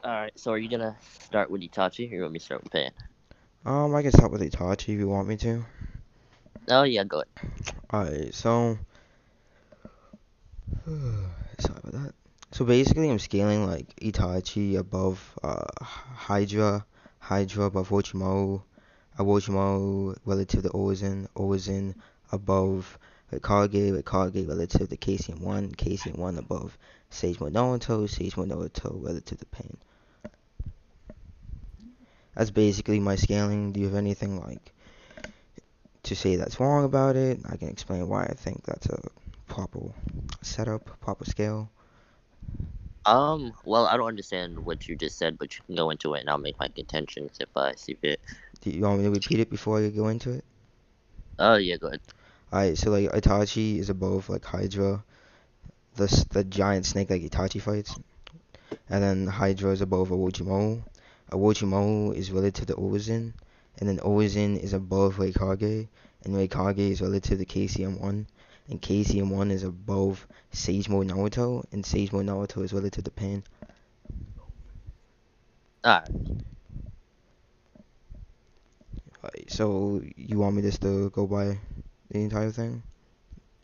Alright, so are you gonna start with Itachi or you want me to start with Pain? I can start with Itachi if you want me to. Oh yeah, go ahead. Alright, so sorry about that. So basically, I'm scaling like Itachi above Hydra, Hydra above Orochimaru, Orochimaru relative to Ozen, Ozen above Kage relative to KCM1, KCM1 above Sage Mode Naruto, Sage Mode Naruto relative to Pain. That's basically my scaling. Do you have anything like to say that's wrong about it? I can explain why I think that's a proper setup, proper scale. Well, I don't understand what you just said, but you can go into it and I'll make my contentions if I see fit. Do you want me to repeat it before I go into it? Oh yeah, go ahead. Alright, so like Itachi is above like Hydra, the giant snake like Itachi fights, and then Hydra is above Orochimaru. Orochimaru is relative to Ozen, and then Ozen is above Reikage, and Reikage is relative to KCM1, and KCM1 is above Sage Mode Naruto, and Sage Mode Naruto is relative to Pain. Alright, Alright, so you want me just to go by the entire thing?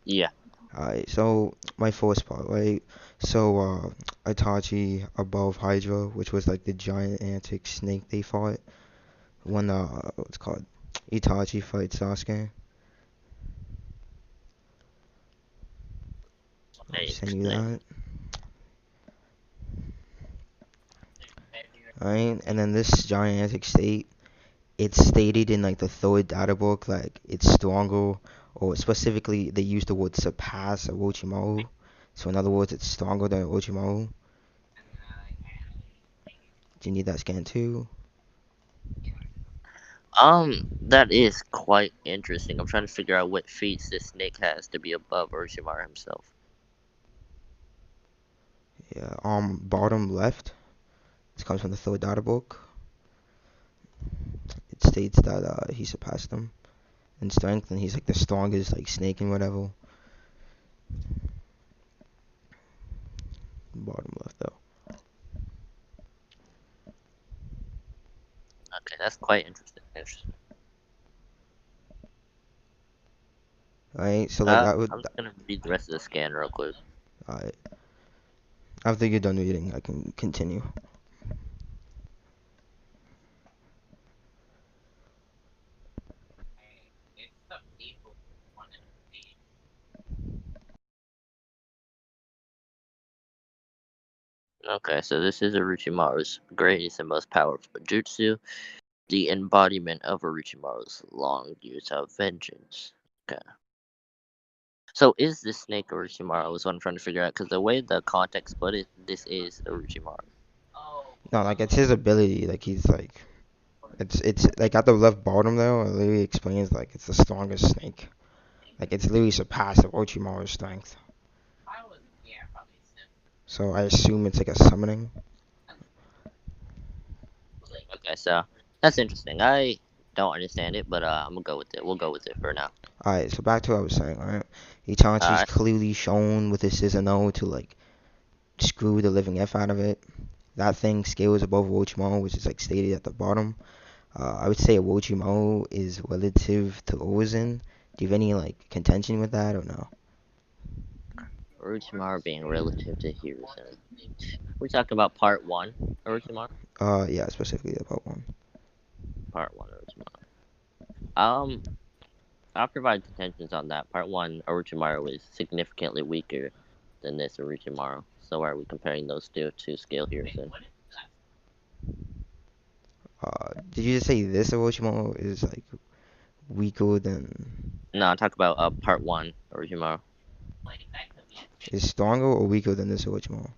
yeah. Alright, so my first part, right? So Itachi above Hydra, which was like the giant antic snake they fought when what's it called Itachi fights Sasuke. Let me Hey, send you explain. that. Alright, and then this giant antic state, it's stated in like the third data book, like it's stronger, or specifically they use the word surpass Orochimaru. So in other words, it's stronger than Orochimaru. Do you need that scan too? That is quite interesting. I'm trying to figure out what feats this snake has to be above Orochimaru himself. Yeah, bottom left. This comes from the third data book. It states that he surpassed them in strength, and he's like the strongest like snake and whatever. Bottom left though. Okay, that's quite interesting. Interesting. Alright, so like I would. I'm just gonna read the rest of the scan real quick. Alright, after you're done reading, I can continue. Okay, so this is Orochimaru's greatest and most powerful jutsu, the embodiment of Orochimaru's long years of vengeance. Okay. So is this snake Orochimaru is what I'm trying to figure out, because the way the context put it, this is Orochimaru. No, like it's his ability. Like he's like it's like at the left bottom though. It literally explains like it's the strongest snake. Like it's literally surpassed Orochimaru's strength. So I assume it's like a summoning. Okay, so that's interesting. I don't understand it, but I'm gonna go with it. We'll go with it for now. Alright, so back to what I was saying, alright? Itachi's Alright. clearly shown with his Susanoo to like screw the living F out of it. That thing scales above Orochimaru, which is like stated at the bottom. I would say Orochimaru is relative to Ozen. Do you have any like contention with that or no? Orochimaru being relative to Hiruzen. We're talking about part one, Orochimaru? Yeah, specifically about one. Part one, Orochimaru. Um, I'll provide contentions on that. Part one, Orochimaru is significantly weaker than this Orochimaru. So why are we comparing those two to scale Hiruzen? Did you just say this Orochimaru is like weaker than No, I'm talking about part one, Orochimaru. is stronger or weaker than this Orochimaru?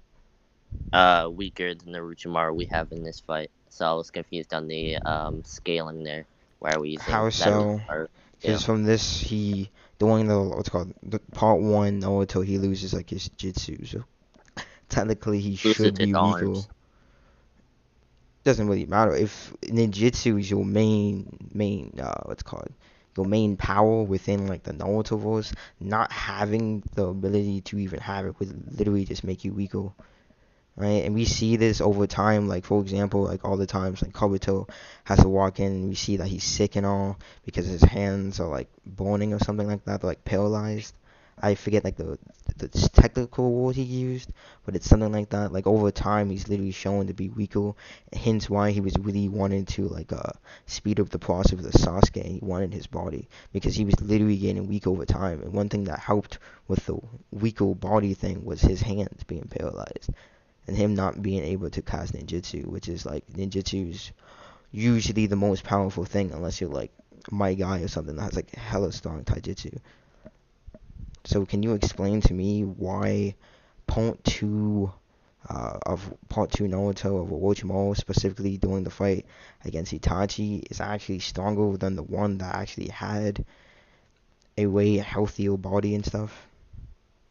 Weaker than the Orochimaru we have in this fight. So I was confused on the scaling there. Why are we using How that so? Orochimaru Because scale? from this he doing the what's called the part one Naruto he loses like his jutsu. So technically he Loses should its be weaker. arms. Doesn't really matter if ninjutsu is your main what's it called your main power within like the Naruto verse. Not having the ability to even have it would literally just make you weaker. right? And we see this over time, like for example, like all the times like Kabuto has to walk in and we see that he's sick and all because his hands are like boning or something like that, like paralyzed. I forget like the technical word he used, but it's something like that. Like over time, he's literally shown to be weaker. Hence why he was really wanting to like speed up the process of the Sasuke. He wanted his body because he was literally getting weak over time. And one thing that helped with the weaker body thing was his hands being paralyzed and him not being able to cast ninjutsu, which is like ninjutsu's usually the most powerful thing unless you're like my guy or something that has like hella strong taijutsu. So can you explain to me why part two of part two Naruto of Orochimaru, specifically during the fight against Itachi, is actually stronger than the one that actually had a way healthier body and stuff?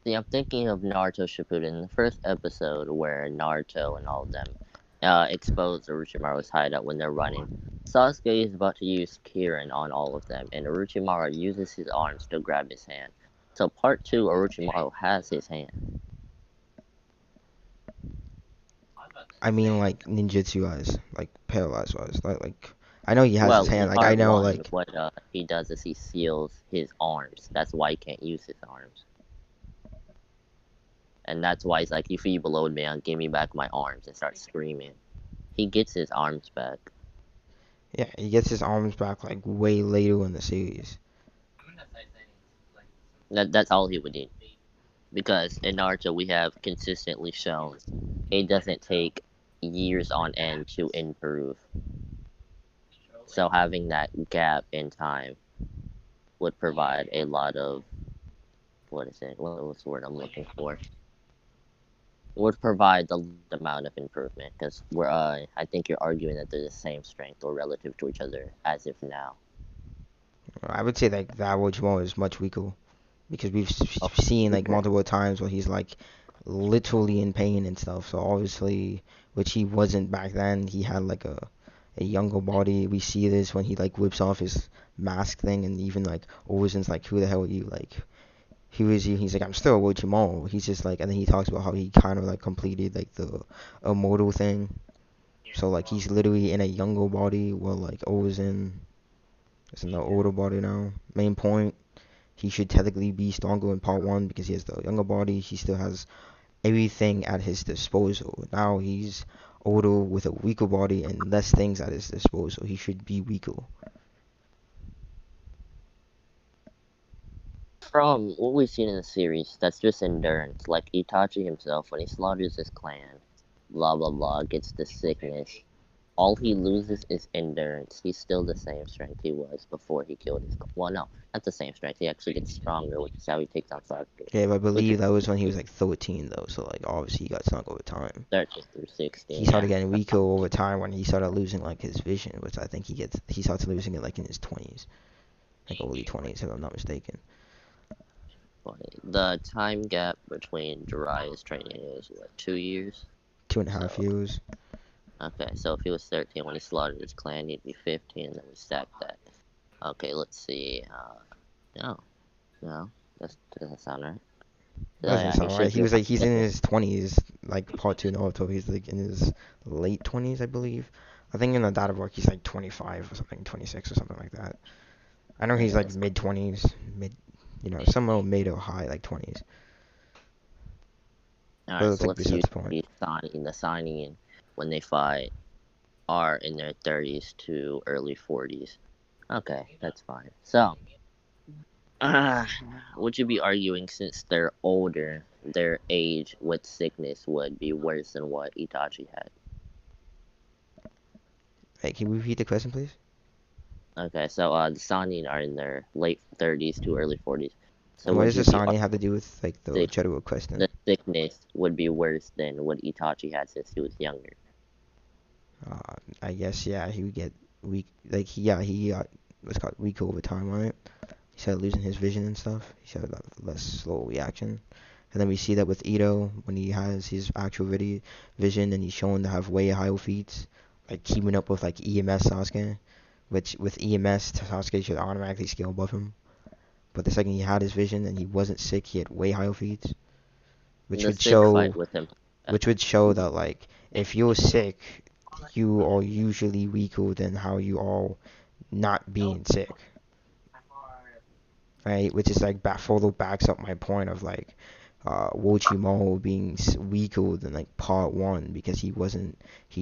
See, I'm thinking of Naruto Shippuden, the first episode where Naruto and all of them expose Orochimaru's hideout when they're running. Sasuke is about to use Kirin on all of them, and Orochimaru uses his arms to grab his hand. So part two, Orochimaru has his hand. I mean like ninjutsu wise, like paralyzed wise, like I know he has his Well, in hand. Like I part know one, like what he does is he seals his arms. That's why he can't use his arms. And that's why he's like, you feeble old man, give me back my arms, and starts screaming. He gets his arms back. yeah, he gets his arms back like way later in the series. That's all he would need. Because in Naruto, we have consistently shown it doesn't take years on end to improve. So having that gap in time would provide a lot of what is it? What's the word I'm looking for? Would provide the amount of improvement because we're I think you're arguing that they're the same strength or relative to each other as if now. I would say like that Orochimaru is much weaker because we've Oh, seen like weaker. multiple times where he's like literally in pain and stuff. So obviously, which he wasn't back then. He had like a younger body. We see this when he like whips off his mask thing, and even like Ozen's like, "Who the hell are you?" Like he's like, "I'm still Orochimaru." He's just like, and then he talks about how he kind of like completed like the immortal thing. So like he's literally in a younger body, while like Ozen is in the older body now. Main point, he should technically be stronger in part one because he has the younger body. He still has everything at his disposal. Now he's older with a weaker body and less things at his disposal. He should be weaker. From what we've seen in the series, that's just endurance. Like Itachi himself, when he slaughters his clan, blah blah blah, gets the sickness. All he loses is endurance. He's still the same strength he was before he killed his. Well, no, not the same strength. He actually gets stronger, which is how he takes on Sasuke. Yeah, but I Which is believe that was when he was like 13 though. So like obviously he got stronger over time. 13 through He 16, started yeah. getting weaker over time when he started losing like his vision, which I think he starts losing it like in his 20s, like early 20s if I'm not mistaken. But the time gap between Jiraiya's training is what, 2 years? 2.5 So years. okay, so if he was 13 when he slaughtered his clan, he'd be 15, and then we stack that. Okay, let's see. No, no, that doesn't sound right. Doesn't Yeah, he sound right. should be around He's in 17. his 20s, like part two Naruto. He's like in his late 20s, I believe. I think in the data book he's like 25 or something, 26 or something like that. I know he's Okay, like that's mid 20s, mid, somewhere mid or high like 20s. But alright. let's So take let's besides use the point. the signing when they fight are in their 30s to early 40s. Okay, that's fine. So, uh, would you be arguing since they're older, their age with sickness would be worse than what Itachi had? Hey, can you repeat the question, please? Okay, so the Sannin are in their late 30s to early 40s. So What would does the you be Sani have to do with like the sick? general question? The sickness would be worse than what Itachi had since he was younger. I guess yeah, he would get weak. Like he was called weak over time, right? He started losing his vision and stuff. He started less slow reaction. And then we see that with Ito when he has his actual vision and he's shown to have way higher feats, like keeping up with like EMS Sasuke, which with EMS Sasuke should automatically scale above him. But the second he had his vision and he wasn't sick, he had way higher feats, which The would sick fight show with him. which would show that like if you're sick, you are usually weaker than how you are not being sick, right? Which is like further backs up my point of like Wochimo being weaker than like part one because he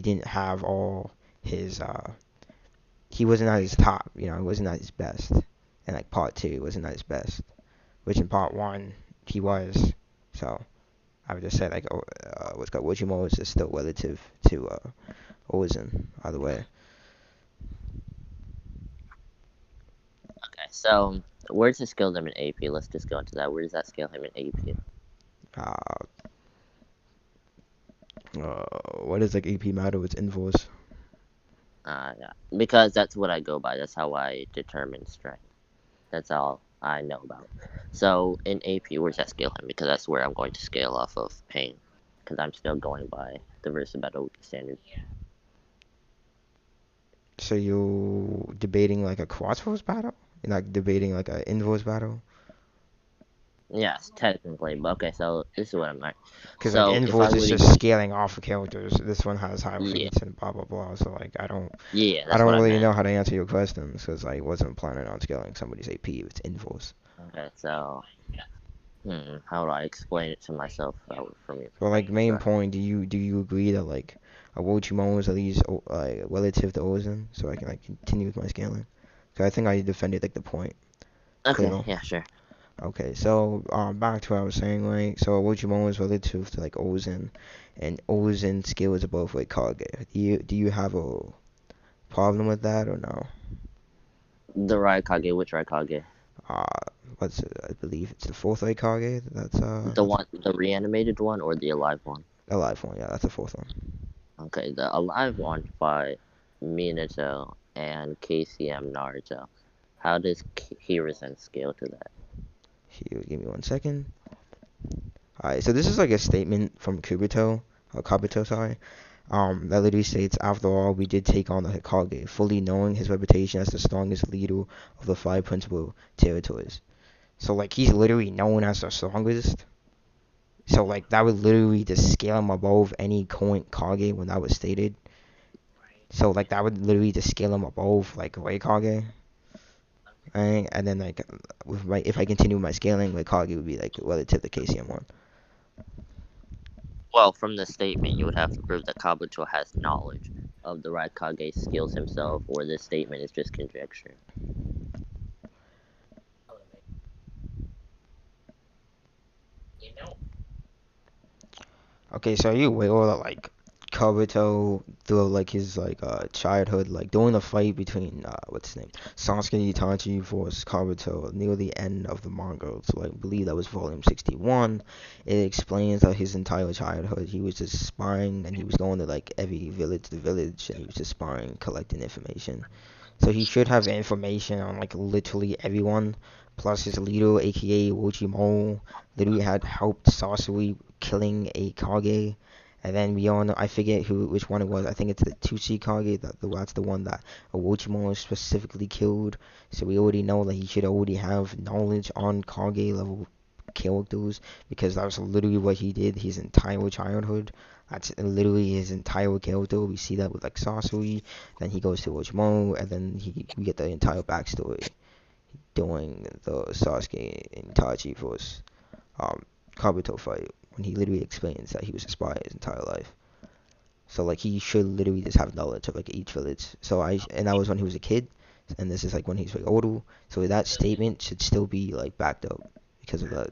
didn't have all his he wasn't at his top, you know, he wasn't at his best. And like part two, he wasn't at his best, which in part one he was. So I would just say like what's called Wochimo is just still relative to Ozen either way. Okay, so where does it scale them in AP? Let's just go into that. Where does that scale him in AP? Uh, what is like AP matter? It's inverse. Yeah, because that's what I go by. That's how I determine strength. That's all I know about. So in AP, where's that scale him? Because that's where I'm going to scale off of pain. Because I'm still going by the versatile standard. So you debating like a crossroads battle? You're not debating like an inverse battle? Yes, technically. But okay, so this is what I'm at. Because like So if I inverse is were to just use, scaling off of characters. This one has high yeah, feats and blah blah blah. So like yeah, I that's don't what I really know meant. how to answer your questions because I wasn't planning on scaling somebody's AP if it's inverse. Okay, so how do I explain it to myself from your So like main perspective? point, do you agree that like a Orochimaru is at least like relative to Ozen, so I can like continue with my scaling? So I think I defended like the point Okay, clearly. yeah, sure. Okay, so back to what I was saying, right? So Orochimaru is relative to like Ozen, and Ozen skill is above like Kage. Do you have a problem with that or no? The Raikage, which Raikage? Uh, what's it? I believe it's the fourth Kage. That's The one, the reanimated one, or the alive one? a live one. Yeah, that's the fourth one. Okay, the alive one by Minato and KCM Naruto. How does Hiruzen scale to that? Here, give me 1 second. Alright, so this is like a statement from Kabuto, sorry. That literally states, after all, we did take on the Hokage, fully knowing his reputation as the strongest leader of the five principal territories. So like he's literally known as the strongest. So like that would literally just scale him above any current Kage when that was stated. So like that would literally just scale him above like Ray Kage. Right? And then like if I continue my scaling, like Kage would be like relative to KCM one. Well, from the statement, you would have to prove that Kabuto has knowledge of the Raikage skills himself, or this statement is just conjecture. Okay, so are you aware that like Kabuto through like his like childhood, like during the fight between what's his name, Sasuke and Itachi versus Kabuto near the end of the manga, so I believe that was volume 61. It explains that his entire childhood he was just spying and he was going to like every village to village and he was just spying, collecting information. So he should have information on like literally everyone. Plus his leader, aka Orochimaru, literally had helped Sasori killing a Kage. And then we all know, I forget which one it was. I think it's the Tusi Kage. That's the one that Orochimaru specifically killed. So we already know that he should already have knowledge on Kage level characters because that was literally what he did his entire childhood. That's literally his entire character. We see that with like Sasori. Then he goes to Orochimaru, and then we get the entire backstory during the Sasuke and Itachi vs um, Kabuto fight when he literally explains that he was a spy his entire life. So like he should literally just have knowledge of like each village. And that was when he was a kid, and this is like when he's like older. So that statement should still be like backed up because of that.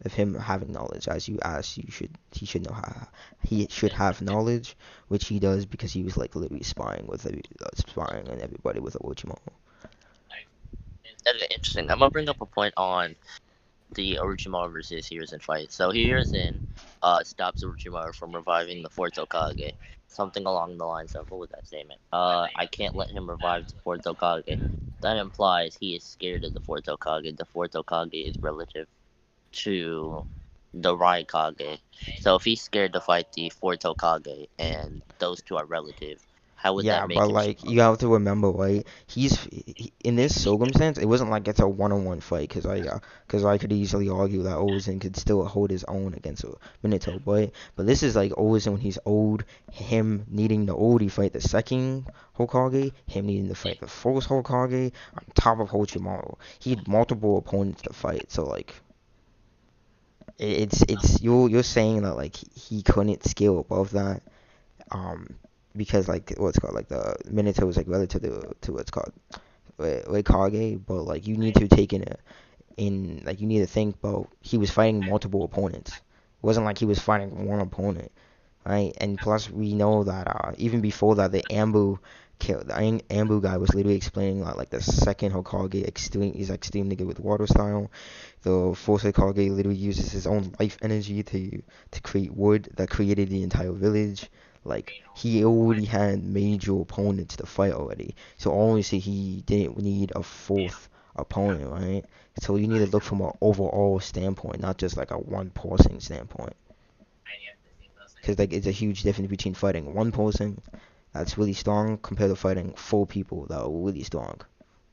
Of him having knowledge, as you asked, he should know how he should have knowledge, which he does because he was like literally spying on everybody with Orochimaru. Okay, interesting. I'm gonna bring up a point on the Orochimaru versus Hiruzen fight. So Hiruzen stops Orochimaru from reviving the fourth Hokage. Something along the lines of, what was that statement? I can't let him revive the fourth Hokage. That implies he is scared of the fourth Hokage. The fourth Hokage is relative to the Raikage. So if he's scared to fight the fourth Hokage and those two are relative, How would that Yeah, make but him like you stronger? have to remember, right? In this circumstance, it wasn't like it's a one-on-one fight, cause I could easily argue that Ozen could still hold his own against a Minato, but this is like Ozen when he's old, him needing the old, he fight the second Hokage, him needing to fight the first Hokage on top of Orochimaru. He had multiple opponents to fight, so like it's you're saying that like he couldn't scale above that, um, because like what's called like the Minato is like relative to what's called Kage, but like you need to take in like you need to think about he was fighting multiple opponents. It wasn't like he was fighting one opponent, right? And plus we know that even before that the Ambu guy was literally explaining that like the second Hokage extremely good with water style. The fourth Hokage literally uses his own life energy to create wood that created the entire village. Like he already had major opponents to fight already, so obviously he didn't need a fourth opponent, right? So you need to look from an overall standpoint, not just like a one person standpoint. Because like it's a huge difference between fighting one person that's really strong compared to fighting four people that are really strong.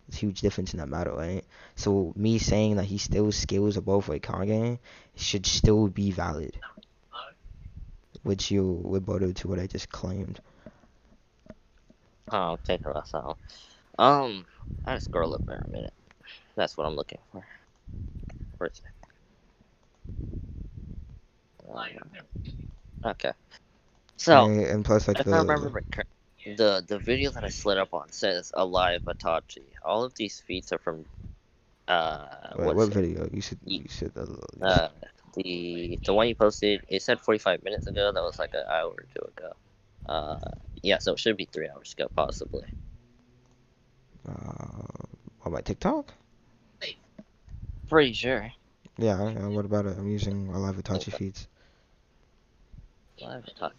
It's a huge difference in that matter, right? So me saying that he still scales above like Kage should still be valid, which you rebutted to what I just claimed. Oh, take a last out. I just scroll up there a minute. That's what I'm looking for. Where's it? Okay. So, And plus like if I remember the video that I slid up on says alive Itachi. All of these feats are from what what is it? video Ye- you said that Uh, the one you posted. It said 45 minutes ago. That was like an hour or two ago. Uh, yeah. So it should be 3 hours ago, possibly. on my TikTok? Pretty sure. Yeah, what about it? I'm using a live Itachi feeds. Alive Itachi.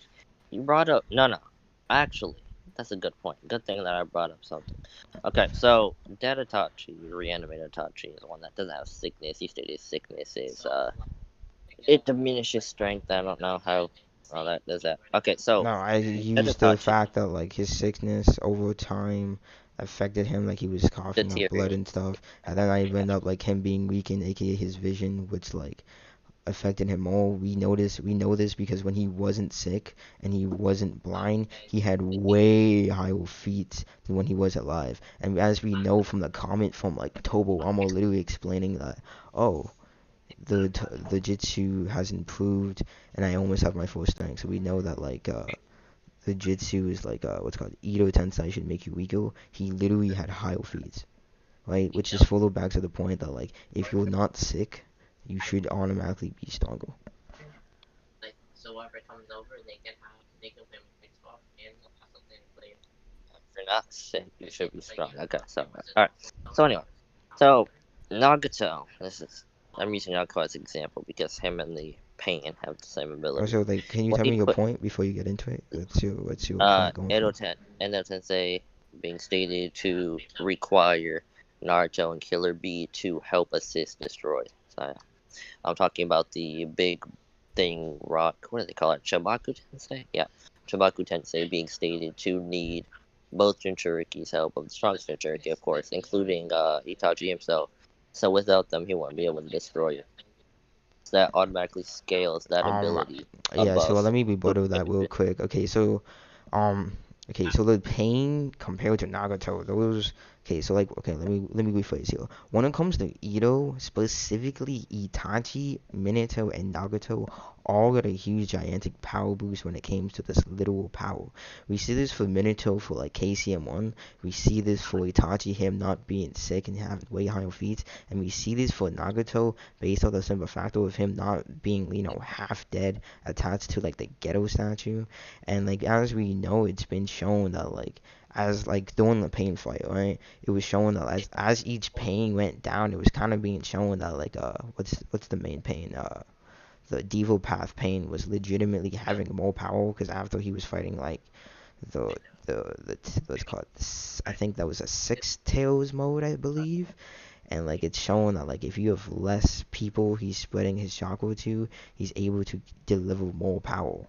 You brought up no. Actually, that's a good point. Good thing that I brought up something. Okay, so dead Itachi, reanimated Itachi, is the one that doesn't have sickness. He stated his sickness is it diminishes strength. I don't know how that does that. Okay, so No, I dead used the Itachi fact that like his sickness over time affected him, like he was coughing up blood and deteriorates. stuff, and then I Yeah. ended up like him being weakened, aka his vision, which like affected him more. We know this because when he wasn't sick and he wasn't blind, he had way higher feats than when he was alive. And as we know from the comment from like Tobo Amo literally explaining that, oh, the jitsu has improved and I almost have my full strength. So we know that like the jitsu is like what's called Ito Tensai should make you weaker. He literally had higher feats, right? Which is follow back to the point that like if you're not sick, you should automatically be stronger. If you're not sick, you should be strong. Okay, so alright. So anyway, so Nagato. This is I'm using Nagato as an example because him and the pain have the same ability. Also, like, can you When tell he me your put point before you get into it? What's your point going for? Edo Tensei being stated to require Naruto and Killer Bee to help assist destroy. So I'm talking about the big thing rock. What do they call it? Chobaku Tensei? Yeah. Chobaku Tensei being stated to need both Jinchuriki's help, of the strongest Jinchuriki, of course, including Itachi himself. So without them, he won't be able to destroy it. So that automatically scales that Um, ability yeah. So above let me who rebuttal that real it. quick. Um, so the pain compared to Nagato, those. Okay, so like, okay, let me rephrase here. When it comes to Ito, specifically Itachi, Minato, and Nagato, all got a huge gigantic power boost when it comes to this literal power. We see this for Minato for like KCM1. We see this for Itachi, him not being sick and having way higher feats, and we see this for Nagato based on the simple factor of him not being, half dead, attached to like the ghetto statue. And like as we know, it's been shown that like as like during the pain fight, right? It was shown that as each pain went down, it was kind of being shown that like what's the main pain? The Devo Path pain was legitimately having more power because after he was fighting like the what's called I think that was a six tails mode, I believe. And like it's showing that like if you have less people he's spreading his chakra to, he's able to deliver more power.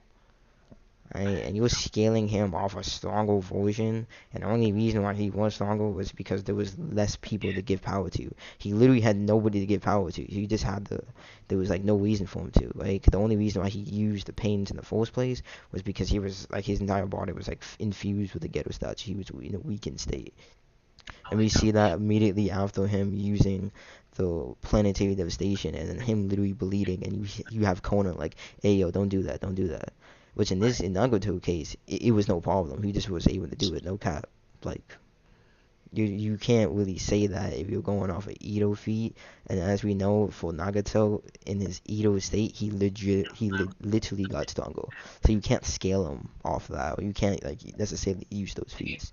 right? And you were scaling him off a stronger version, and the only reason why he was stronger was because there was less people to give power to. He literally had nobody to give power to. He just had the, there was like no reason for him to. Like the only reason why he used the pains in the first place was because he was like his entire body was like infused with the ghetto stats. He was in a weakened state, and we see that immediately after him using the planetary devastation and then him literally bleeding, and you have Conan like, hey yo, don't do that, don't do that. Which in Nagato case, it was no problem. He just was able to do it, no cap. Like you can't really say that if you're going off of Ito feat, and as we know for Nagato in his Ito state, literally got stronger. So you can't scale him off of that, or you can't like necessarily use those feats.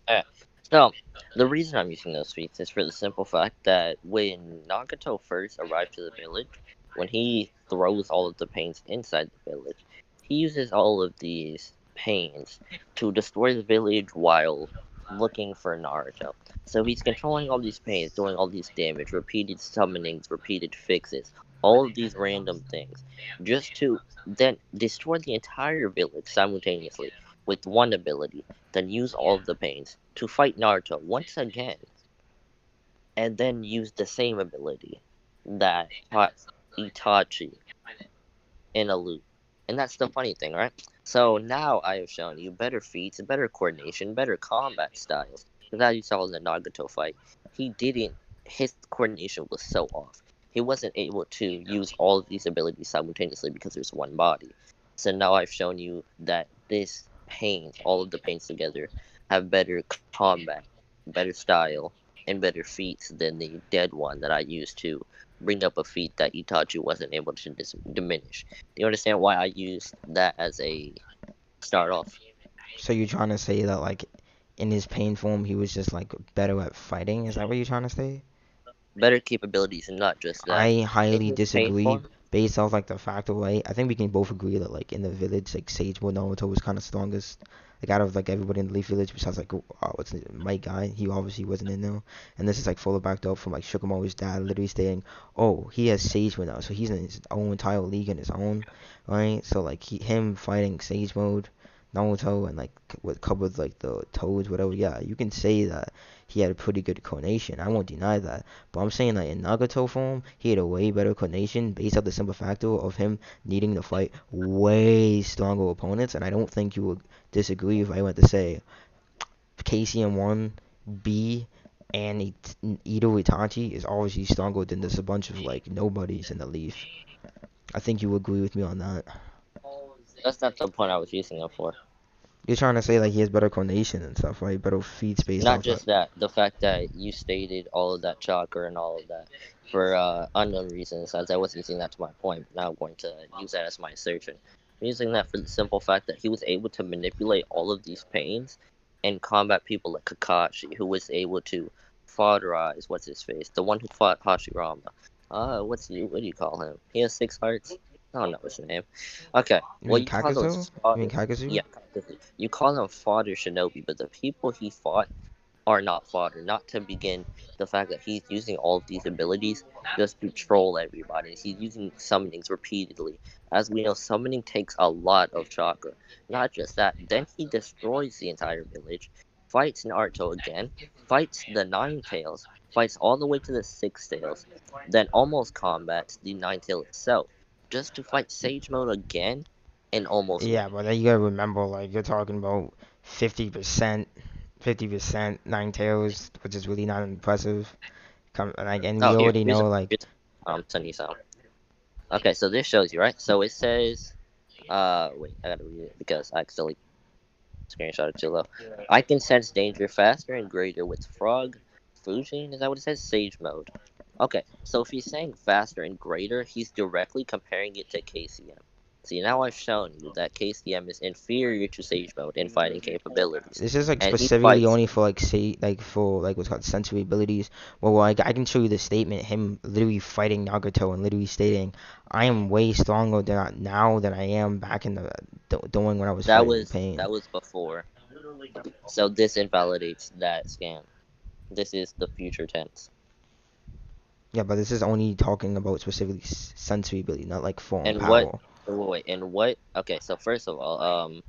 Yeah. So the reason I'm using those feats is for the simple fact that when Nagato first arrived to the village, when he throws all of the pains inside the village, he uses all of these pains to destroy the village while looking for Naruto. So he's controlling all these pains, doing all these damage, repeated summonings, repeated fixes, all of these random things, just to then destroy the entire village simultaneously with one ability, then use all of the pains to fight Naruto once again, and then use the same ability that taught Itachi in a loop. And that's the funny thing, right? So now I have shown you better feats, better coordination, better combat styles. Because as you saw in the Nagato fight, he didn't. His coordination was so off. He wasn't able to use all of these abilities simultaneously because there's one body. So now I've shown you that this pains, all of the pains together, have better combat, better style, and better feats than the dead one that I used to bring up a feat that Itachi wasn't able to diminish. Do you understand why I used that as a start off? So you're trying to say that like in his pain form he was just like better at fighting? Is that what you're trying to say? Better capabilities, and not just that. I In highly his pain disagree form, based off like the fact of like I think we can both agree that like in the village like Sage Mode Naruto was kind of strongest like out of like everybody in the Leaf Village besides like what's the Mike guy, he obviously wasn't in there, and this is like fully backed up from like Shikamaru's dad literally stating, oh, he has Sage Mode now, so he's in his own entire league on his own, right? So like him fighting Sage Mode Naruto and like what covered like the toads whatever, yeah, you can say that he had a pretty good coordination, I won't deny that, but I'm saying like in Nagato form, he had a way better coordination based off the simple factor of him needing to fight way stronger opponents, and I don't think you would disagree if I went to say KCM1, B, and Ito Itachi is obviously stronger than just a bunch of like nobodies in the Leaf. I think you would agree with me on that. that's not the point I was using it for. You're trying to say like he has better coordination and stuff, right? Better feats based Not off that. just that, the fact that you stated all of that chakra and all of that for unknown reasons, as I wasn't using that to my point, but now I'm going to use that as my assertion. I'm using that for the simple fact that he was able to manipulate all of these pains and combat people like Kakashi, who was able to foderize what's his face, the one who fought Hashirama. What do you call him? He has 6 hearts. I don't know his name. Okay, You well mean you call Kakazo? those You mean fodder. Kakazu? Yeah, you call him fodder shinobi, but the people he fought are not fodder. Not to begin the fact that he's using all of these abilities just to troll everybody. He's using summonings repeatedly. As we know, summoning takes a lot of chakra. Not just that, then he destroys the entire village, fights Naruto again, fights the Nine Tails, fights all the way to the Six Tails, then almost combats the Nine Tail itself, just to fight Sage Mode again and almost Yeah, win. but then you gotta remember like you're talking about 50%, 50% nine tails, which is really not impressive. Come like, and Oh, we already know like here's sending you some. Okay, so this shows you, right? So it says, wait, I gotta read it because I accidentally screenshot it too low. I can sense danger faster and greater with Frog Fujin. Is that what it says? Sage mode. Okay, so if he's saying faster and greater, he's directly comparing it to KCM. See, now I've shown you that KCM is inferior to Sage mode in fighting capabilities, this is like and he specifically fights. only for like say like for like what's called sensory abilities. Well, like I can show you the statement him literally fighting Nagato and literally stating, "I am way stronger now than I am back in the doing when I was That fighting was pain." that was before. So this invalidates that scam. This is the future tense. Yeah, but this is only talking about specifically sensory ability, not like form And what? power. Wait, and what? Okay, so first of all,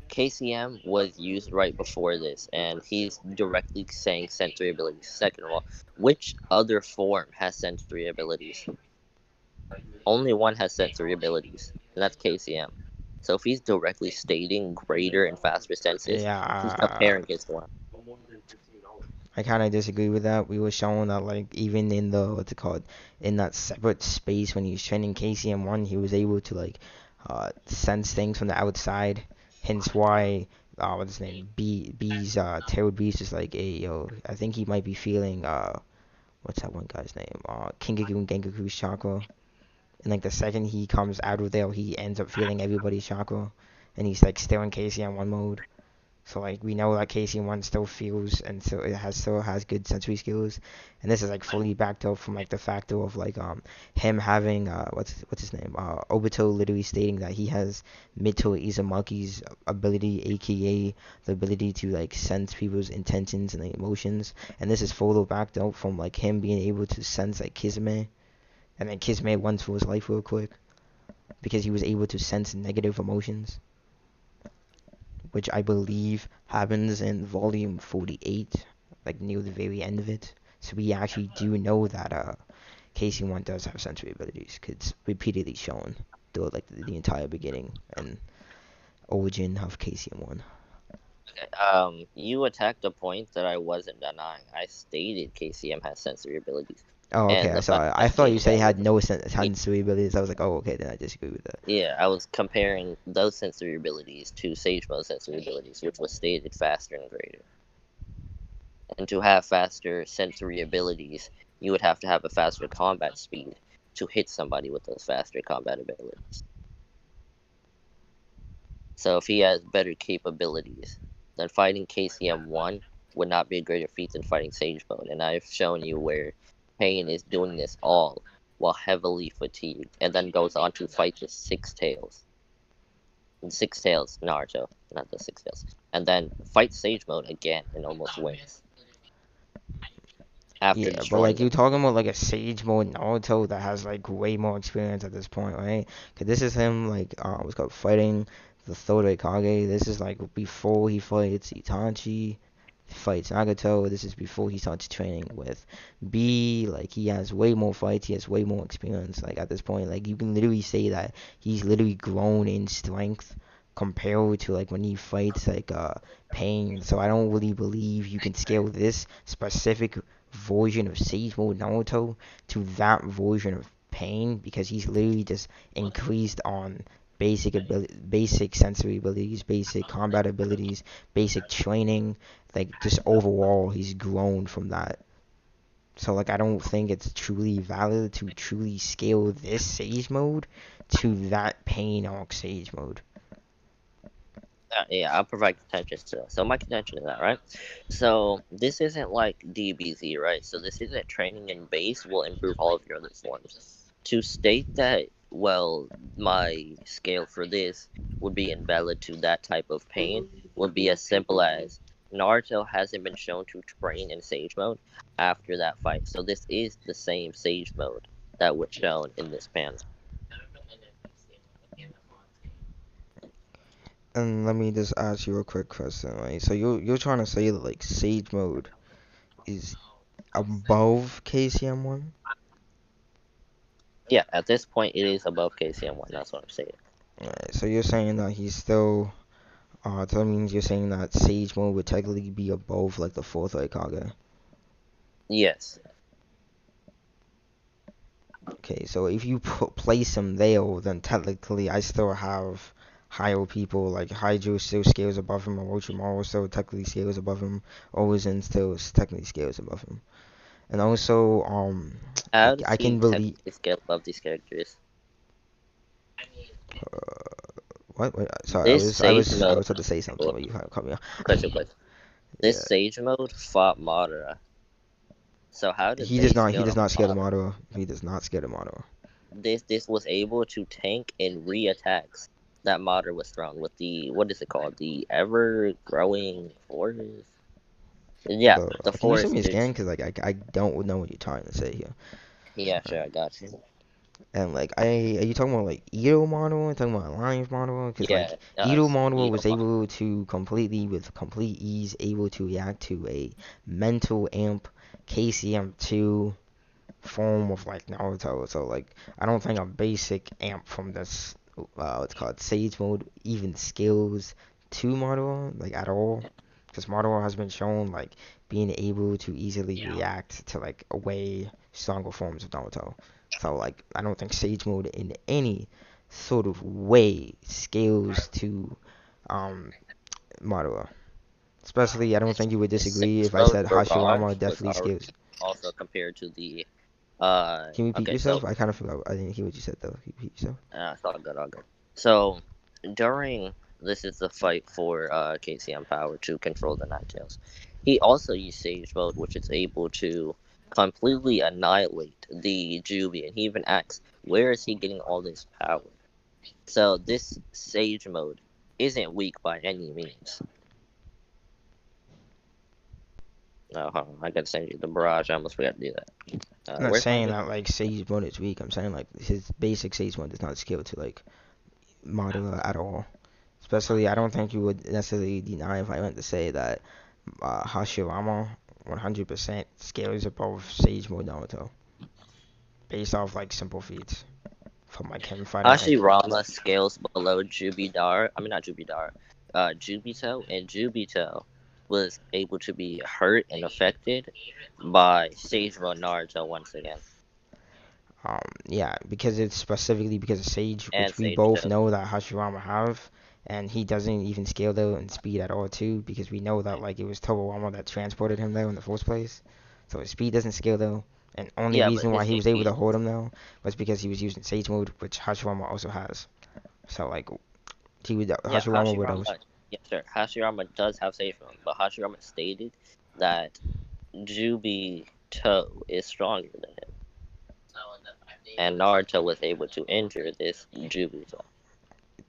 KCM was used right before this, and he's directly saying sensory abilities. Second of all, which other form has sensory abilities? Only one has sensory abilities, and that's KCM. So if he's directly stating greater and faster senses, he's Yeah, comparing his form. I kind of disagree with that. We were shown that like even in the what's it called, in that separate space when he was training KCM1, he was able to like sense things from the outside. Hence why what's his name? B's Tailed Beast is like, hey yo, I think he might be feeling what's that one guy's name? Kingaku Gengaku's chakra. And like the second he comes out of there, he ends up feeling everybody's chakra, and he's like still in KCM1 mode. So like we know that KC1 still feels and so it has still has good sensory skills, and this is like fully backed up from like the factor of like him having what's his name Obito literally stating that he has Mito Izumaki's ability, aka the ability to like sense people's intentions and like, emotions, and this is fully backed up from like him being able to sense like Kisame, and then Kisame runs for his life real quick because he was able to sense negative emotions, which I believe happens in volume 48, like near the very end of it. So we actually do know that KC1 does have sensory abilities, cause it's repeatedly shown throughout like the entire beginning and origin of KCM1. You attacked a point that I wasn't denying. I stated KCM has sensory abilities, Oh, okay, and I the fact saw it. I I thought you stated said he that was had no yeah, sensory abilities. I was like, oh, okay, then I disagree with that. yeah, I was comparing those sensory abilities to Sage Mode sensory abilities, which was stated faster and greater. And to have faster sensory abilities, you would have to have a faster combat speed to hit somebody with those faster combat abilities. So if he has better capabilities, then fighting KCM1 would not be a greater feat than fighting Sage Mode. And I've shown you where Pain is doing this all while heavily fatigued, and then goes on to fight the Six Tails. Six Tails Naruto, not the Six Tails. And then fight Sage Mode again and almost wins after Yeah, but destroying like him. you talking about like a Sage mode Naruto that has like way more experience at this point, right? Cause this is him like what's called fighting the third Kage. This is like before he fights Itachi, fights Nagato. This is before he starts training with B. Like he has way more fights. He has way more experience. Like at this point, like you can literally say that he's literally grown in strength compared to like when he fights like Pain. So I don't really believe you can scale this specific version of Sage Mode Naruto to that version of Pain because he's literally just increased on basic sensory abilities, basic combat abilities, basic training, like just overall he's grown from that. So like I don't think it's truly valid to truly scale this Sage Mode to that Pain arc Sage Mode. Yeah, I'll provide contention to that. So my contention is that, right? So this isn't like DBZ, right? So this isn't training in base will improve all of your other forms. To state that, well, my scale for this would be invalid to that type of pain would be as simple as Naruto hasn't been shown to train in Sage Mode after that fight. So this is the same Sage Mode that was shown in this panel. And let me just ask you a quick question, right? So you're trying to say that like Sage Mode is above KCM1? Yeah, at this point it is above KCM1. That's what I'm saying. Alright, so you're saying that he's still so that means you're saying that Sage Mode would technically be above like the fourth Kage. Yes. Okay, so if you place him there, then technically I still have higher people like Hydro still scales above him, Orochimaru still technically scales above him, Ozen still technically scales above him, and also How does I he can believe technically scale above these characters? what sorry This Sage I mode. was about to say something Oh, but you cut me off. question. This Yeah, Sage mode fought Madara. So how did they he scale does to not scale the Madara? Madara. He does not scale the Madara. This was able to tank and re-attacks that Madara was thrown with the what is it called? The ever growing forest. Yeah, The the can you show me forest his jutsu. again? Cause like I don't know what you're trying to say here. Yeah, sure, I got you. And like, are you talking about like Edo model? Talking about Alliance model? Because like Yeah, Edo model Edo was model. able to completely, with complete ease, able to react to a mental amp KCM2 form of like Naruto. So like, I don't think a basic amp from this what's called Sage mode even scales to model like at all. Because model has been shown like being able to easily react to like a way stronger forms of Naruto. So like, I don't think Sage mode in any sort of way scales to um Madara. Especially, I don't think you would disagree Sage if I mode said barrage Hashirama was definitely already scales. also compared to the Can you repeat okay, so yourself? I kind of forgot. I didn't hear what you said though. Can you repeat yourself? it's all good, all good. So during this is the fight for KCM power to control the Ninetales. He also used Sage mode, which is able to completely annihilate the Juby, and he even asks, where is he getting all this power? So this Sage mode isn't weak by any means. Oh, hold on, I gotta send you the barrage. I almost forgot to do that. I'm not Where's my saying good? that like Sage mode is weak. I'm saying like his basic Sage mode does not scale to like Madara at all. Especially, I don't think you would necessarily deny if I went to say that Hashirama 100% scales above Sage mode Naruto based off like simple feats from like him fighting like Hashirama scales below Jubidar. I mean, not Jubidar. Jubito, and Jubito was able to be hurt and affected by Seijiro Naruto once again, yeah, because it's specifically because of Sage, and which we both Seijiro. know that Hashirama have, and he doesn't even scale though in speed at all too, because we know that like it was Tobirama that transported him there in the first place, so his speed doesn't scale though, and only Yeah, but reason why his he was able AP. to hold him though was because he was using Sage mode, which Hashirama also has. So like he would Yeah, Hashirama would Hashirama. always. Yeah, sure. Hashirama does have Seijiro, but Hashirama stated that Jubito is stronger than him, and Naruto was able to injure this Jubito.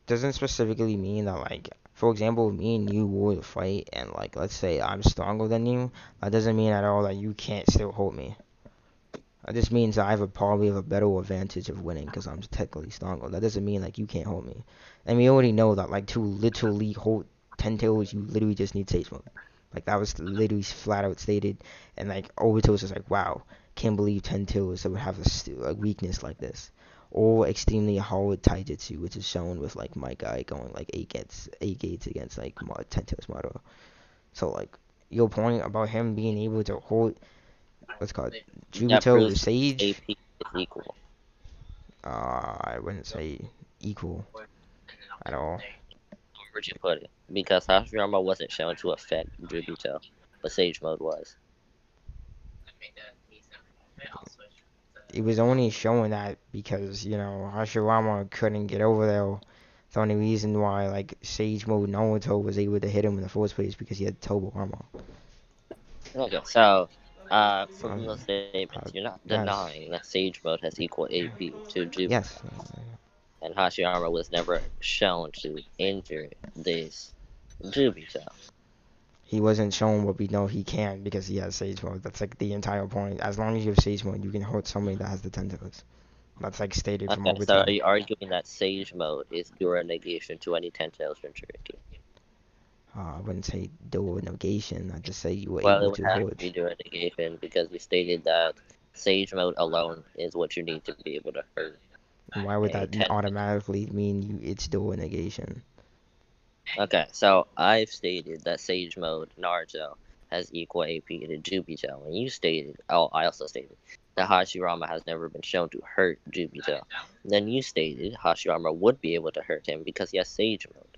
Doesn't specifically mean that like, for example, me and you would fight and like, let's say I'm stronger than you, that doesn't mean at all that you can't still hold me. That just means I have a probably have a better advantage of winning because I'm technically stronger. That doesn't mean like you can't hold me. And we already know that like to literally hold 10 tails, you literally just need Sage mode. Like that was literally flat out stated. And like Obito's is like, wow, can't believe 10 tails that would have a weakness like this. Or extremely hard taijutsu, which is shown with like my guy going like 8 gates against like 10 tails model. So like your point about him being able to hold what's called That Jubito with proves Sage, AP is equal. I wouldn't say equal at all. Where would you put it? Because Hashirama wasn't shown to affect Jubito, but Sage Mode was. It was only showing that because, Hashirama couldn't get over there. The only reason why, like, Sage Mode Naruto was able to hit him in the first place because he had Tobo armor. Okay, so from Uh, those statements, you're not yes. denying that Sage Mode has equal AP to Yes. Jubito, and Hashirama was never shown to injure this Jubito. He wasn't shown what we know he can because he has Sage Mode. That's, like, the entire point. As long as you have Sage Mode, you can hurt somebody that has the tentacles. That's, like, stated from Okay, so are Obito. you arguing that Sage Mode is pure negation to any Telltale Jinchuriki? I wouldn't say dual negation. I'd just say you were Well, able it would to have to hold. be pure negation because you stated that Sage Mode alone is what you need to be able to hurt And why would a that 10. automatically mean it's dual negation? Okay, so I've stated that Sage Mode Naruto has equal AP to Jubito, and you stated, oh, I also stated that Hashirama has never been shown to hurt Jubito. Then you stated Hashirama would be able to hurt him because he has Sage Mode,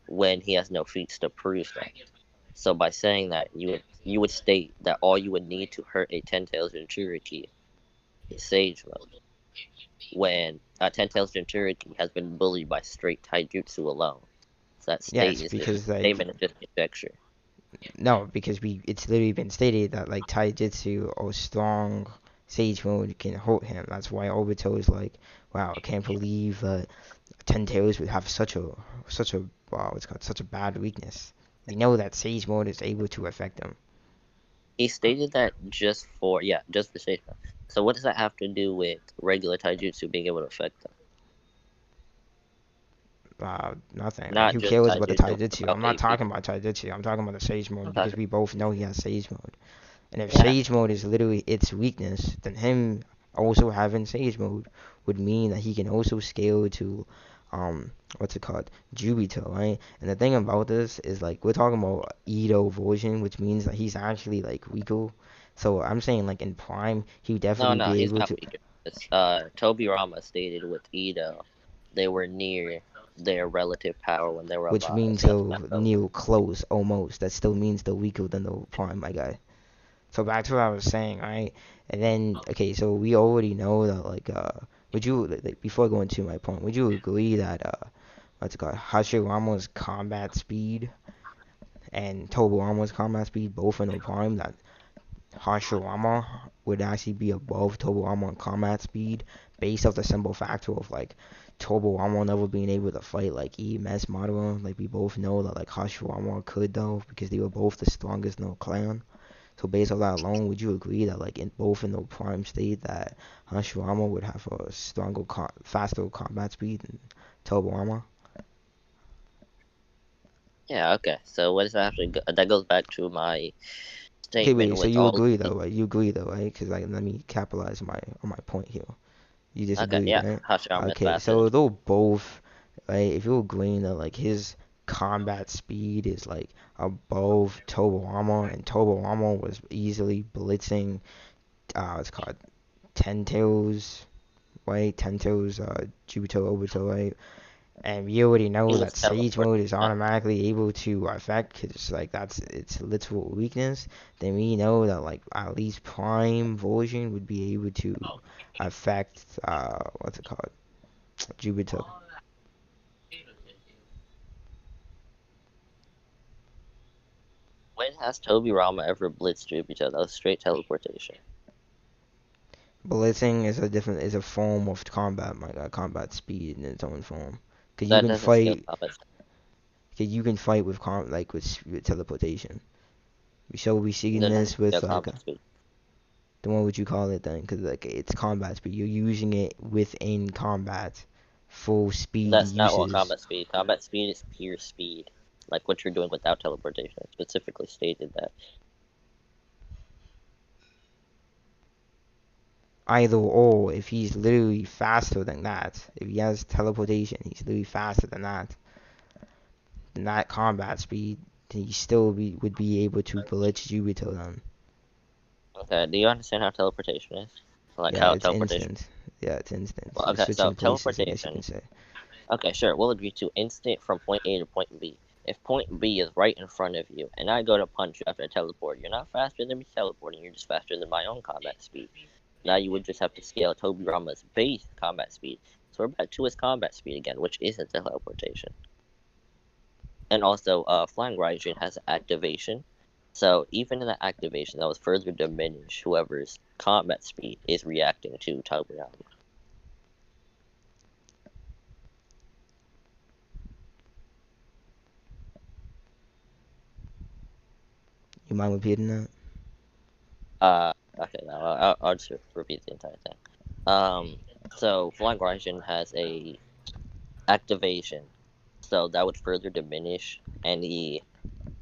when he has no feats to prove that. So by saying that, you would state that all you would need to hurt a Ten Tails Jinchuriki is Sage Mode, when Ten Tails Jinchuriki has been bullied by straight Taijutsu alone. So that Yes, because like statement is just conjecture. no, because it's literally been stated that like Taijutsu or strong Sage Mode can hold him. That's why Obito is like, wow, I can't believe Ten Tails would have such a wow, it's called such a bad weakness. We know that Sage Mode is able to affect him. He stated that just for Sage Mode. So what does that have to do with regular taijutsu being able to affect them? Nothing. Like, Not who just cares about the taijutsu, taijutsu? about I'm not AP. talking about taijutsu. I'm talking about the sage I'm mode because talking. we both know he has sage mode. And if Yeah. sage mode is literally its weakness, then him also having sage mode would mean that he can also scale to, what's it called, Jubito, right? And the thing about this is like we're talking about Edo version, which means that he's actually like Rico. So I'm saying like in prime, he would No, definitely no, be he's able not to, weaker. It's, Tobirama stated with Ito, they were near their relative power when they were which alive. means So that's what he'll that tells me. kneel close almost. That still means they're weaker than the prime, my guy. So back to what I was saying, right? And then okay, so we already know that like would you like before going to my point, would you agree that what's it called, Hashirama's combat speed and Tobirama's combat speed both in the prime, that Hashirama would actually be above Tobirama in combat speed based off the simple factor of like Tobirama never being able to fight like EMS Madara. Like we both know that like Hashirama could though because they were both the strongest in the clan. So based on that alone, would you agree that like in both in the prime state that Hashirama would have a stronger, faster combat speed than Tobirama? Yeah, okay. So what does that actually that goes back to my Okay, statement wait. So with you all agree the. though, right? You agree though, right? Because like let me capitalize on my point here. You Okay, disagree, yeah, right? Hashirama is Okay, faster than. so they'll both, right? If you're agreeing that like his combat speed is like above Tobirama, and Tobirama was easily blitzing, it's called Ten Tails, right? Ten Tails, Jubito Obito, right? And we already He know was that Sage teleported. Mode is automatically able to affect, cause like that's its literal weakness. Then we know that like at least Prime version would be able to affect what's it called, Jubito. When has Tobirama ever blitzed Jupiter? That was straight teleportation. Blitzing is a different, is a form of combat, my god, combat speed in its own form. Cause you That can doesn't scale fight, combat. cause you can fight with like with teleportation. So we seen That doesn't this scale with like combat speed. then what would you call it then? Because like it's combat speed. You're using it within combat, full speed That's not what uses. combat speed. Combat speed is pure speed, like what you're doing without teleportation. It specifically stated that. Either or, if he's literally faster than that, if he has teleportation, he's literally faster than that combat speed, then he still would be able to blitz Jubito then. Okay, do you understand how teleportation is? Like Yeah, how it's teleportation. instant. Yeah, it's instant. Well, You're okay, so switching places, I guess you teleportation. can say. Okay, sure. We'll agree to instant from point A to point B. If point B is right in front of you, and I go to punch you after I teleport, you're not faster than me teleporting. You're just faster than my own combat speed. Now you would just have to scale Tobirama's base combat speed. So we're back to his combat speed again, which isn't teleportation. And also, Flying Raijin has activation. So even in the activation, that was further diminish whoever's combat speed is reacting to Tobirama. You mind repeating that? Okay, now I'll just repeat the entire thing. Um, so Flying Raijin has a activation, so that would further diminish any